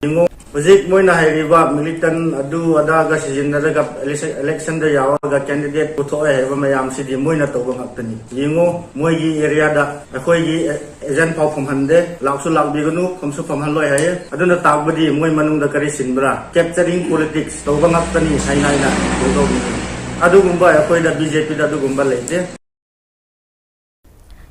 Ingo Bajik Moina Hariba militant adu adaga sizinaraga election da yawaga candidate puto Mayam City Moina Tobangaptani. Yingo Moigi area da Akoi agent pop from Hande, Laksu Lak Bigunu, Komsu from Haloy Haye, Aduna Tabudi, Moy Manung the Karisinbra, capturing politics, Tobangaptani, Sainaina, Adu Mumbai, Akoi da BJP da Dugumba Late.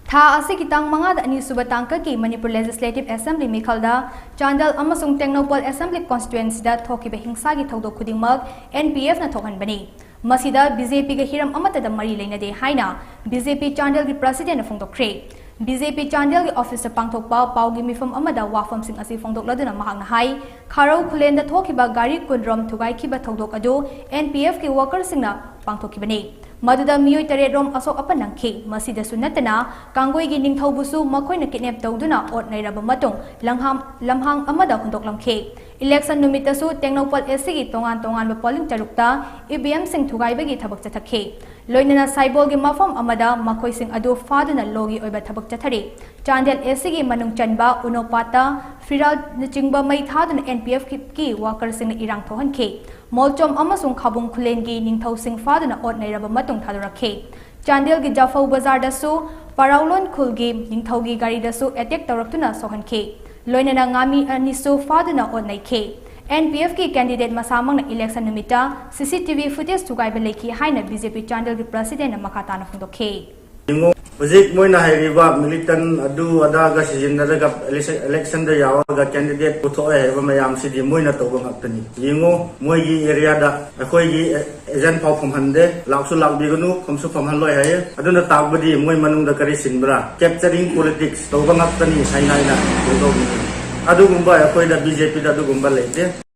Tha ase kitang mga ani subatangka ki Manipur Legislative Assembly Mikhalda Chandal amasung Tecnopol Assembly Constituency da thoki behingsa gi thodok khudingmak Npf Na Thokhanbani masida BJP ga hiram amata da mari leina de haina BJP Chandal gi president phongdokre BJP Chandal gi officer pangthokpa paugi mifam amada wafam sing asi phongdokladuna mahang hai kharau khulen da thokiba gari kundrom thugai khiba thodok adu Npf ki worker singna pangthokibani Maduda miyoi taredrom asok apa nangke masida sunatana kangoi gi ningthaubusu makhoi na kidnap tawduna ot nairaba matong lamhang amada hundok lamke election numitasu Tecnopol SC gi tongan ba polling tarukta EVM sing thugai bagi thabak chathakhe loinana saibol gi mafam amada makhoi sing adu faduna logi oiba thabak chathare Chandel SC gi manung chanba unopata firal chingba mai thaduna NPF ki worker sing irang thohanke Molchom amasung khabung khulengi ningthau sing faduna ot nairaba matung thadurakhe Chandel gi Jafau Bazar dasu Paraulon khulgi ningthau gi gari dasu attack tawraktuna sohanke loinana ngami anisu faduna ot naikhe NPF ki candidate masamang na election numita CCTV footage thugai beleki haina BJP Chandel gi president makata na phungdokhe Bajik Moina Hariba militant adu adaga sizinaraga election da yawaga candidate puto Mayam City Moina Tobangaptani. Yingo Moigi area da Akoi agent pop from Hande, Laksu Lak Bigunu, Komsu from Haloy Haye, Aduna Tabudi, Moy Manung the Karisinbra, capturing politics, Tobangaptani, Sainaina, Adu Mumbai, Akoi da BJP da Dugumba Late.